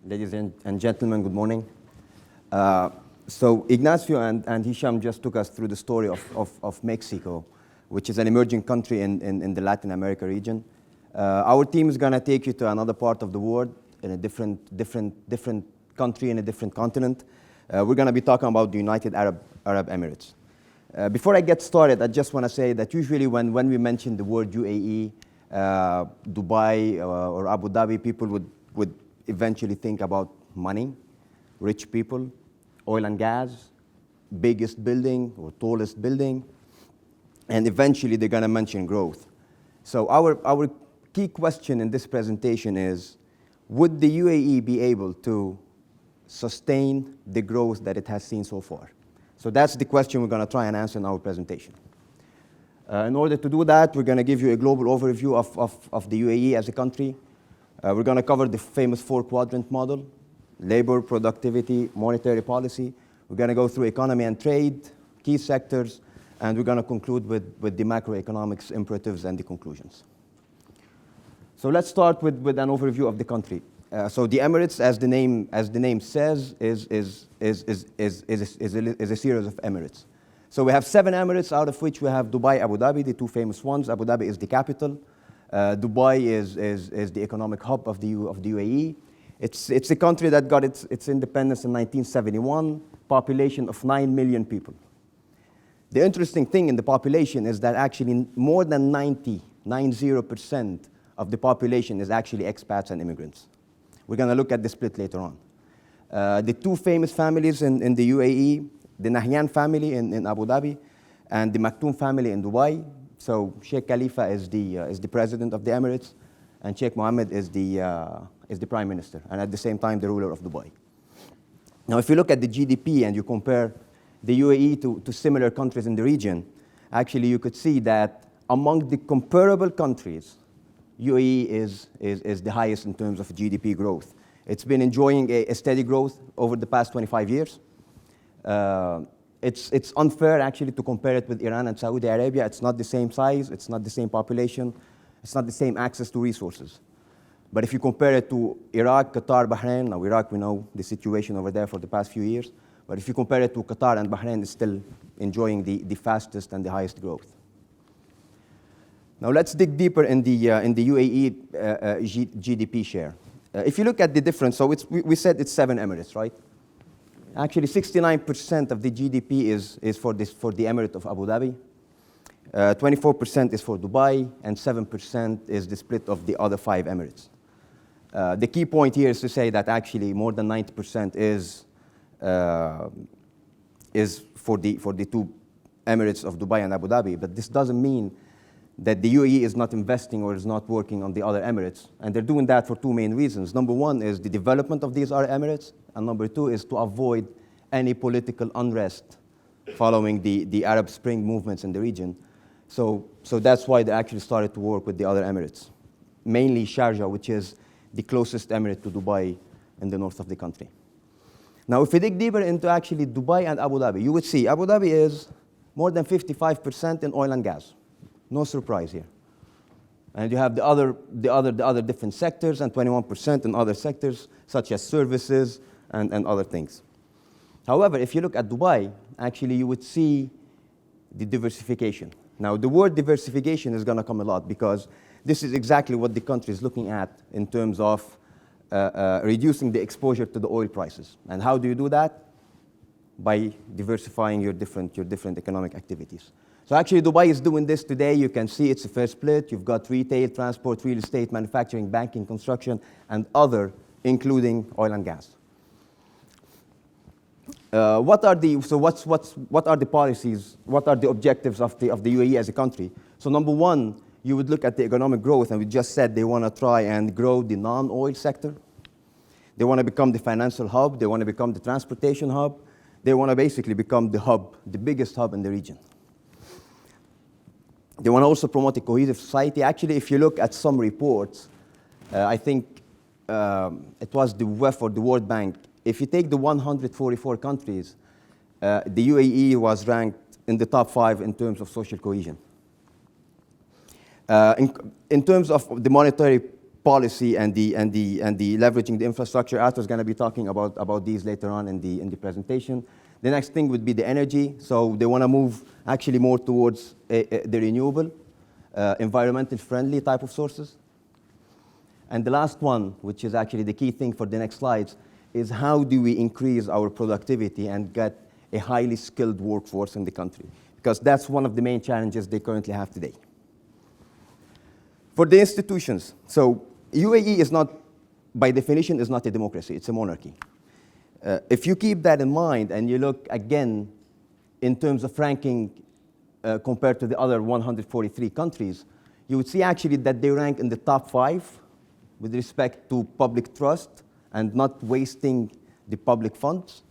Ladies and gentlemen, good morning. So Ignacio and Hisham just took us through the story of Mexico, which is an emerging country in the Latin America region. Our team is going to take you to another part of the world, in a different country, in a different continent. We're going to be talking about the United Arab Emirates. Before I get started, I just want to say that usually when we mention the word UAE, Dubai, or Abu Dhabi, people would eventually think about money, rich people, oil and gas, biggest building or tallest building, and eventually they're going to mention growth. So our key question in this presentation is, would the UAE be able to sustain the growth that it has seen so far? So that's the question we're going to try and answer in our presentation. In order to do that, we're going to give you a global overview of the UAE as a country. We're going to cover the famous four-quadrant model: labor, productivity, monetary policy. We're going to go through economy and trade, key sectors, and we're going to conclude with the macroeconomics imperatives and the conclusions. So let's start with an overview of the country. So the Emirates, as the name says, is a series of Emirates. So we have 7 Emirates, out of which we have Dubai, Abu Dhabi, the 2 famous ones. Abu Dhabi is the capital. Dubai is the economic hub of the UAE. It's a country that got its independence in 1971, population of 9 million people. The interesting thing in the population is that actually more than 90% of the population is actually expats and immigrants. We're going to look at the split later on. The 2 famous families in the UAE, the Nahyan family in Abu Dhabi and the Maktoum family in Dubai. So Sheikh Khalifa is the president of the Emirates, and Sheikh Mohammed is the prime minister, and at the same time the ruler of Dubai. Now, if you look at the GDP and you compare the UAE to similar countries in the region, actually you could see that among the comparable countries, UAE is the highest in terms of GDP growth. It's been enjoying a steady growth over the past 25 years. It's unfair actually to compare it with Iran and Saudi Arabia. It's not the same size, it's not the same population, it's not the same access to resources. But if you compare it to Iraq, Qatar, Bahrain, now Iraq, we know the situation over there for the past few years, but if you compare it to Qatar and Bahrain, it's still enjoying the fastest and the highest growth. Now let's dig deeper in the UAE GDP share. If you look at the difference, so we said it's 7 Emirates, right? Actually, 69% of the GDP is for the Emirate of Abu Dhabi. 24% is for Dubai, and 7% is the split of the other 5 Emirates. The key point here is to say that actually more than 90% is for the 2 Emirates of Dubai and Abu Dhabi, but this doesn't mean that the UAE is not investing or is not working on the other Emirates. And they're doing that for 2 main reasons. Number 1 is the development of these other Emirates, and number 2 is to avoid any political unrest following the Arab Spring movements in the region. So that's why they actually started to work with the other Emirates, mainly Sharjah, which is the closest Emirate to Dubai in the north of the country. Now, if we dig deeper into actually Dubai and Abu Dhabi, you would see Abu Dhabi is more than 55% in oil and gas. No surprise here. And you have the other different sectors, and 21% in other sectors, such as services and other things. However, if you look at Dubai, actually you would see the diversification. Now, the word diversification is going to come a lot, because this is exactly what the country is looking at in terms of reducing the exposure to the oil prices. And how do you do that? By diversifying your different economic activities. So actually, Dubai is doing this today. You can see it's a fair split. You've got retail, transport, real estate, manufacturing, banking, construction, and other, including oil and gas. What are the policies? What are the objectives of the UAE as a country? So number 1, you would look at the economic growth, and we just said they want to try and grow the non-oil sector. They want to become the financial hub. They want to become the transportation hub. They want to basically become the hub, the biggest hub in the region. They want to also promote a cohesive society. Actually, if you look at some reports, I think it was the WEF or the World Bank. If you take the 144 countries, the UAE was ranked in the top 5 in terms of social cohesion. In terms of the monetary policy and the leveraging the infrastructure. Arthur's going to be talking about these later on in the presentation. The next thing would be the energy. So they want to move actually more towards the renewable, environmental friendly type of sources. And the last one, which is actually the key thing for the next slides, is how do we increase our productivity and get a highly skilled workforce in the country? Because that's one of the main challenges they currently have today. For the institutions, so UAE is not, by definition, is not a democracy, it's a monarchy. If you keep that in mind and you look again in terms of ranking compared to the other 143 countries, you would see actually that they rank in the top 5 with respect to public trust and not wasting the public funds.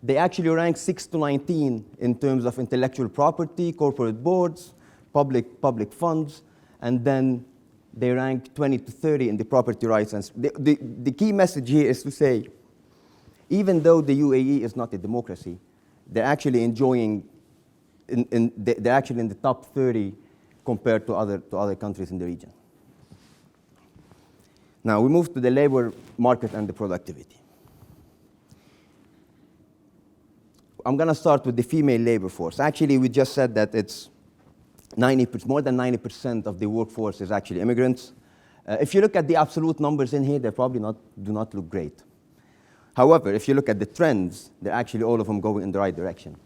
They actually rank 6 to 19 in terms of intellectual property, corporate boards, public funds, and then they rank 20 to 30 in the property rights. And the key message here is to say, even though the UAE is not a democracy, they're actually enjoying, they're actually in the top 30 compared to other countries in the region. Now we move to the labor market and the productivity. I'm going to start with the female labor force. Actually, we just said that it's more than 90% of the workforce is actually immigrants. If you look at the absolute numbers in here, they probably do not look great. However, if you look at the trends, they're actually all of them going in the right direction.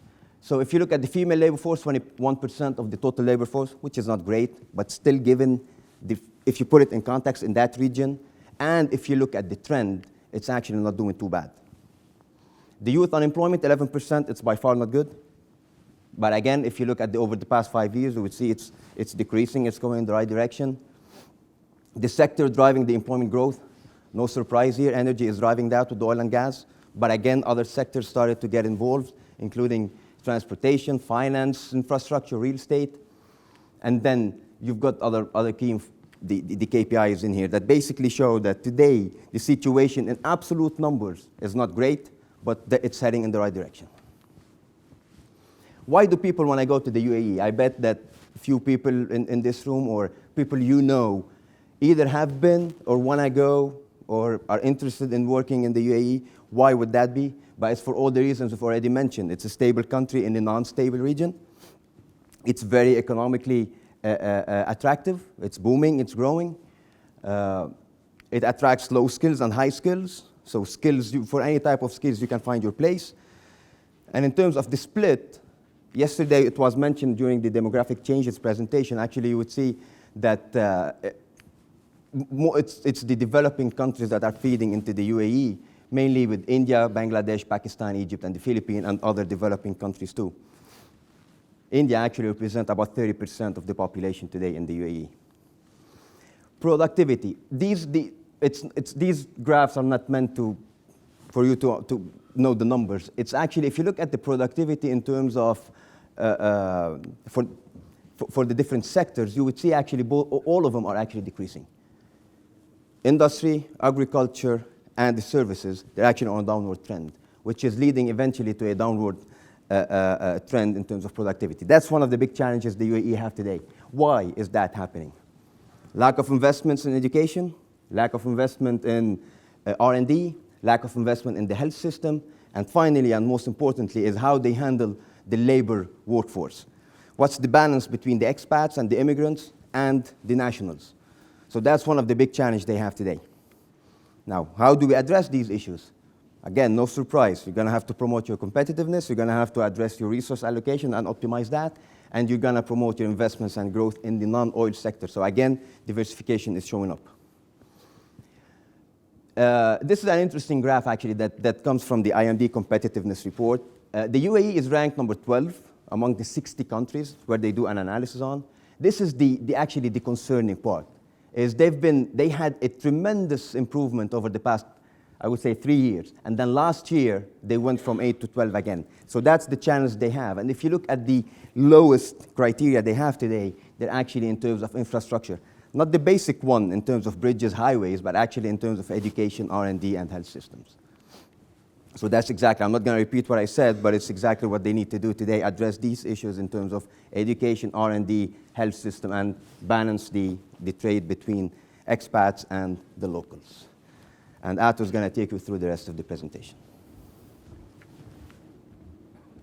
So if you look at the female labor force, 21% of the total labor force, which is not great, but still given, if you put it in context in that region, and if you look at the trend, it's actually not doing too bad. The youth unemployment, 11%, it's by far not good. But again, if you look at over the past 5 years, you would see it's decreasing, it's going in the right direction. The sector driving the employment growth, no surprise here, energy is driving that with oil and gas. But again, other sectors started to get involved, including transportation, finance, infrastructure, real estate. And then you've got other key the KPIs in here that basically show that today the situation in absolute numbers is not great, but it's heading in the right direction. Why do people want to go to the UAE? I bet that few people in this room or people you know either have been or want to go or are interested in working in the UAE. Why would that be? But it's for all the reasons we've already mentioned. It's a stable country in a non-stable region. It's very economically attractive. It's booming, it's growing. It attracts low skills and high skills. So skills, for any type of skills, you can find your place. And in terms of the split, yesterday it was mentioned during the demographic changes presentation. Actually, you would see that it's the developing countries that are feeding into the UAE, mainly with India, Bangladesh, Pakistan, Egypt, and the Philippines, and other developing countries too. India actually represents about 30% of the population today in the UAE. Productivity. These graphs are not meant for you to know the numbers. It's actually, if you look at the productivity in terms of, for the different sectors, you would see actually all of them are actually decreasing. Industry, agriculture, and the services, they're actually on a downward trend, which is leading eventually to a downward trend in terms of productivity. That's one of the big challenges the UAE have today. Why is that happening? Lack of investments in education, lack of investment in R&D, lack of investment in the health system, and finally, and most importantly, is how they handle the labor workforce. What's the balance between the expats and the immigrants and the nationals? So that's one of the big challenges they have today. Now, how do we address these issues? Again, no surprise. You're going to have to promote your competitiveness. You're going to have to address your resource allocation and optimize that. And you're going to promote your investments and growth in the non-oil sector. So again, diversification is showing up. This is an interesting graph, actually, that comes from the IMD competitiveness report. The UAE is ranked number 12 among the 60 countries where they do an analysis on. This is actually the concerning part, is they had a tremendous improvement over the past, I would say, 3 years. And then last year, they went from 8 to 12 again. So that's the challenge they have. And if you look at the lowest criteria they have today, they're actually in terms of infrastructure. Not the basic one in terms of bridges, highways, but actually in terms of education, R&D, and health systems. So that's exactly, I'm not going to repeat what I said, but it's exactly what they need to do today, address these issues in terms of education, R&D, health system, and balance the trade between expats, and the locals. And Ato is going to take you through the rest of the presentation.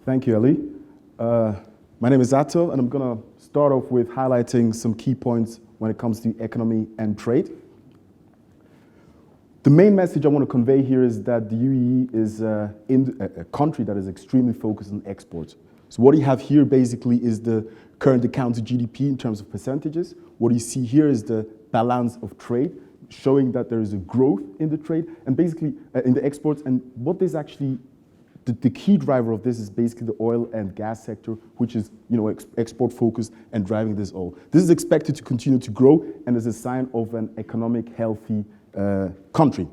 Thank you, Ali. My name is Ato, and I'm going to start off with highlighting some key points when it comes to economy and trade. The main message I want to convey here is that the UAE is a country that is extremely focused on exports. So what you have here basically is the current account to GDP in terms of percentages. What you see here is the balance of trade, showing that there is a growth in the trade and basically in the exports. And what this actually, the key driver of this is basically the oil and gas sector, which is export focused and driving this all. This is expected to continue to grow and is a sign of an economic healthy country.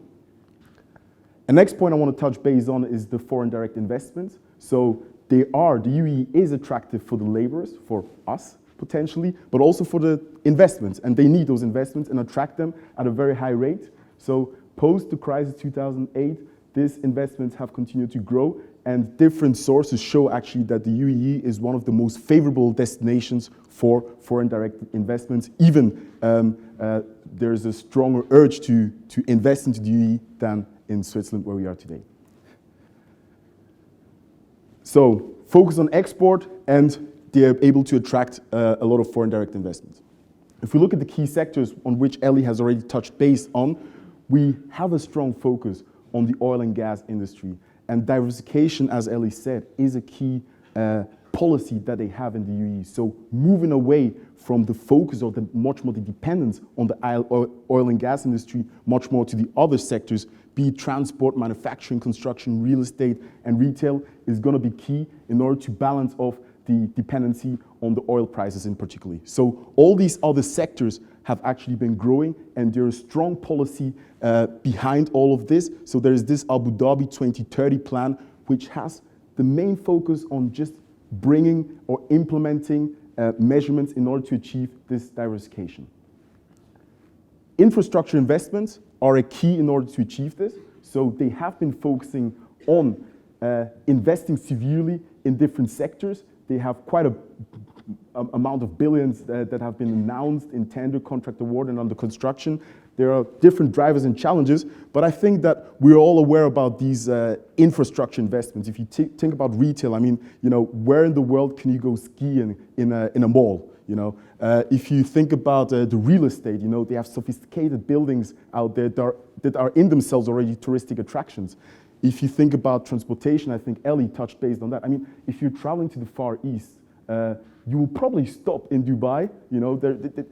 The next point I want to touch base on is the foreign direct investments. So the UAE is attractive for the laborers, for us potentially, but also for the investments, and they need those investments and attract them at a very high rate. So post the crisis 2008, these investments have continued to grow, and different sources show actually that the UAE is one of the most favorable destinations for foreign direct investments. Even there's a stronger urge to invest into the UAE than in Switzerland, where we are today. So focus on export, and they're able to attract a lot of foreign direct investments. If we look at the key sectors on which Ellie has already touched base on, we have a strong focus on the oil and gas industry. And diversification, as Ellie said, is a key policy that they have in the UAE. So moving away from the focus or much more the dependence on the oil and gas industry, much more to the other sectors, be it transport, manufacturing, construction, real estate, and retail, is going to be key in order to balance off the dependency on the oil prices in particular. So all these other sectors have actually been growing, and there is strong policy behind all of this. So there is this Abu Dhabi 2030 plan, which has the main focus on just bringing or implementing measurements in order to achieve this diversification. Infrastructure investments are a key in order to achieve this. So they have been focusing on investing severely in different sectors. They have quite a amount of billions that have been announced in tender, contract award, and under construction. There are different drivers and challenges, but I think that we're all aware about these infrastructure investments. If you think about retail, I mean, where in the world can you go skiing in a mall? If you think about the real estate, they have sophisticated buildings out there that are in themselves already touristic attractions. If you think about transportation, I think Ellie touched base on that. I mean, if you're traveling to the Far East, you will probably stop in Dubai.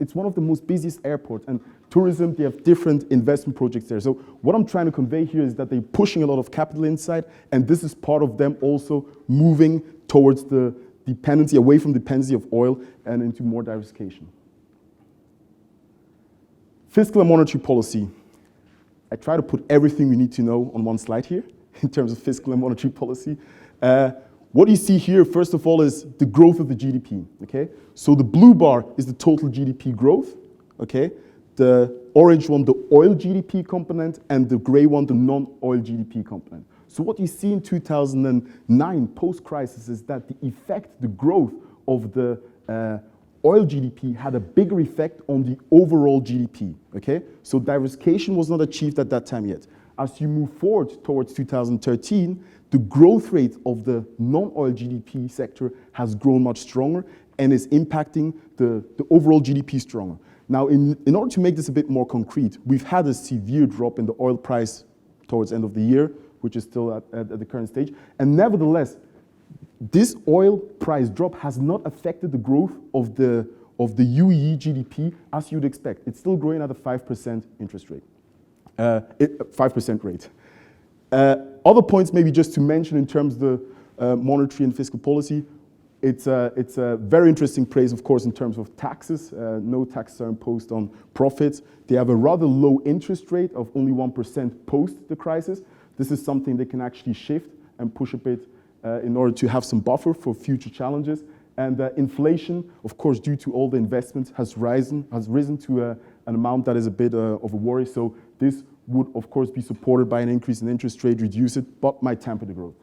It's one of the most busiest airports, and tourism, they have different investment projects there. So what I'm trying to convey here is that they're pushing a lot of capital inside, and this is part of them also moving towards the dependency, away from dependency of oil and into more diversification. Fiscal and monetary policy. I try to put everything we need to know on one slide here in terms of fiscal and monetary policy. What you see here, first of all, is the growth of the GDP, okay? So the blue bar is the total GDP growth, okay? The orange one, the oil GDP component, and the gray one, the non-oil GDP component. So what you see in 2009, post-crisis, is that the growth of the oil GDP had a bigger effect on the overall GDP, okay? So diversification was not achieved at that time yet. As you move forward towards 2013, the growth rate of the non-oil GDP sector has grown much stronger and is impacting the overall GDP stronger. Now, in order to make this a bit more concrete, we've had a severe drop in the oil price towards the end of the year, which is still at the current stage. And nevertheless, this oil price drop has not affected the growth of the UAE GDP as you'd expect. It's still growing at a 5% interest rate, 5% rate. Other points maybe just to mention in terms of the monetary and fiscal policy, it's a very interesting place, of course, in terms of taxes. No taxes are imposed on profits. They have a rather low interest rate of only 1% post the crisis. This is something they can actually shift and push a bit in order to have some buffer for future challenges. And inflation, of course, due to all the investments, has risen to an amount that is a bit of a worry. So this would, of course, be supported by an increase in interest rate, reduce it, but might temper the growth.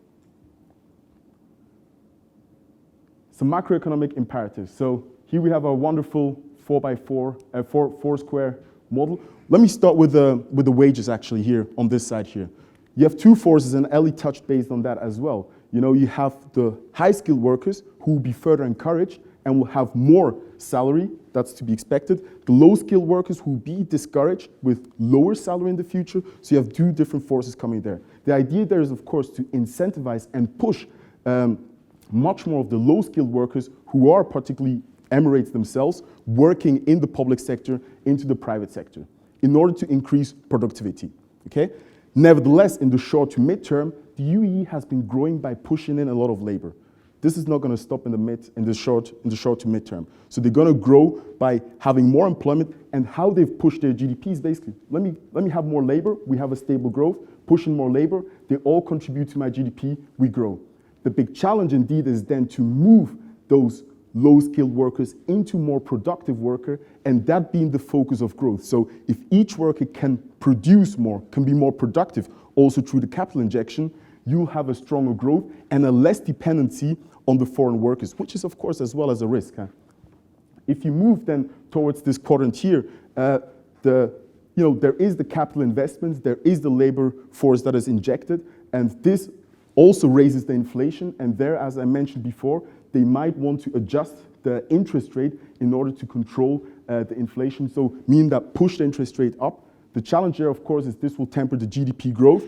Some macroeconomic imperatives. So here we have a wonderful 4x4, four square model. Let me start with the wages actually here on this side here. You have two forces, and Ellie touched based on that as well. You know, you have the high-skilled workers who will be further encouraged and will have more salary, that's to be expected. The low-skilled workers who will be discouraged with lower salary in the future, so you have two different forces coming there. The idea there is, of course, to incentivize and push much more of the low-skilled workers who are particularly Emirates themselves, working in the public sector into the private sector in order to increase productivity, okay? Nevertheless, in the short to mid-term, the UAE has been growing by pushing in a lot of labor. This is not going to stop in the short to mid-term. So they're going to grow by having more employment, and how they've pushed their GDPs basically. Let me have more labor, we have a stable growth, pushing more labor, they all contribute to my GDP, we grow. The big challenge indeed is then to move those low-skilled workers into more productive worker, and that being the focus of growth. So if each worker can produce more, can be more productive, also through the capital injection, you'll have a stronger growth and a less dependency on the foreign workers, which is of course as well as a risk. If you move then towards this quadrant here, there is the capital investments, there is the labor force that is injected, and this also raises the inflation, and there, as I mentioned before, they might want to adjust the interest rate in order to control the inflation, so meaning that push the interest rate up. The challenge there, of course, is this will temper the GDP growth,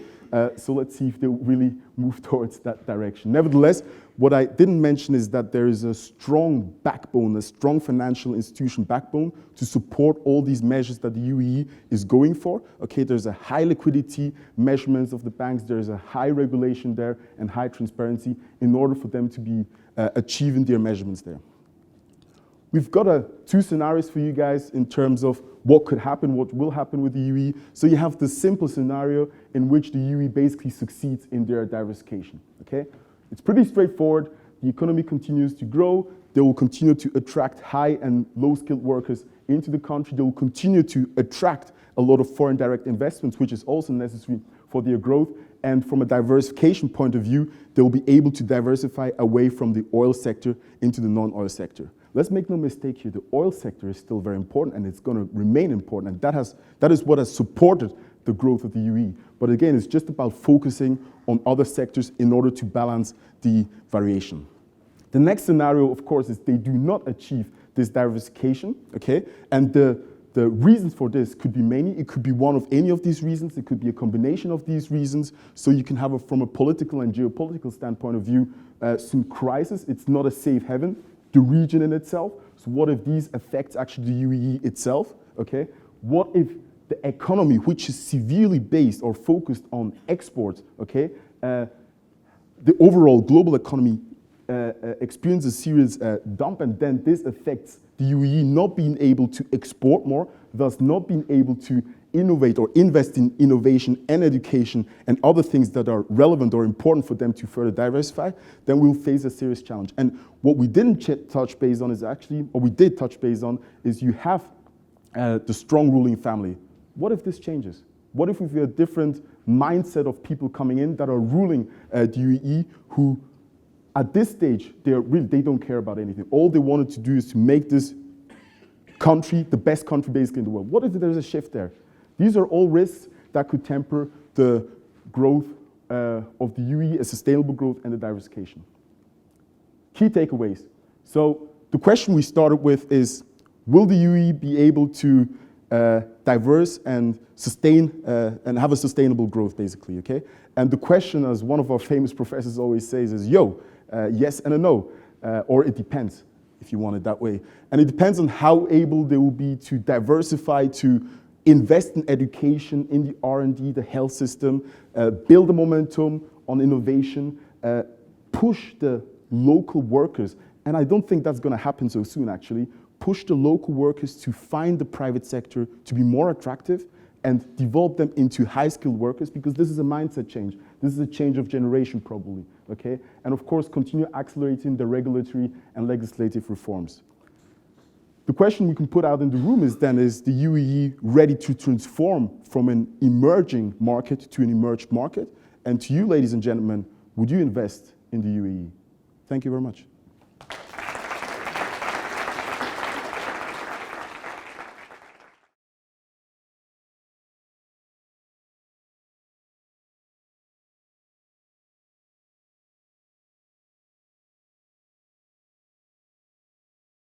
so let's see if they really move towards that direction. Nevertheless, what I didn't mention is that there is a strong backbone, a strong financial institution backbone to support all these measures that the UAE is going for. Okay, there's a high liquidity measurements of the banks, there's a high regulation there and high transparency in order for them to be achieving their measurements there. We've got two scenarios for you guys in terms of what could happen, what will happen with the UAE. So you have the simple scenario in which the UAE basically succeeds in their diversification, okay? It's pretty straightforward. The economy continues to grow. They will continue to attract high and low-skilled workers into the country. They will continue to attract a lot of foreign direct investments, which is also necessary for their growth. And from a diversification point of view, they will be able to diversify away from the oil sector into the non-oil sector. Let's make no mistake here, the oil sector is still very important and it's going to remain important, and that is what has supported the growth of the UAE. But again, it's just about focusing on other sectors in order to balance the variation. The next scenario, of course, is they do not achieve this diversification, okay? And the reasons for this could be many. It could be one of any of these reasons. It could be a combination of these reasons. So you can have, from a political and geopolitical standpoint of view, some crisis. It's not a safe haven. The region in itself. So what if these affects actually the UAE itself, okay? What if the economy, which is severely based or focused on exports, okay? The overall global economy experiences a serious dump, and then this affects the UAE not being able to export more, thus not being able to innovate or invest in innovation and education and other things that are relevant or important for them to further diversify, then we'll face a serious challenge. And what we didn't touch base on is actually, or we did touch base on, is you have the strong ruling family. What if this changes? What if we have a different mindset of people coming in that are ruling the UAE who, at this stage, they don't care about anything. All they wanted to do is to make this country the best country basically in the world. What if there's a shift there? These are all risks that could temper the growth of the UAE, a sustainable growth and the diversification. Key takeaways. So the question we started with is, will the UAE be able to diverse and sustain and have a sustainable growth basically, okay? And the question, as one of our famous professors always says, is yes and a no, or it depends if you want it that way. And it depends on how able they will be to diversify, to invest in education, in the R&D, the health system, build a momentum on innovation, push the local workers, and I don't think that's going to happen so soon actually, push the local workers to find the private sector to be more attractive and develop them into high-skilled workers, because this is a mindset change. This is a change of generation probably, okay? And of course, continue accelerating the regulatory and legislative reforms. The question we can put out in the room is then, is the UAE ready to transform from an emerging market to an emerged market? And to you, ladies and gentlemen, would you invest in the UAE? Thank you very much.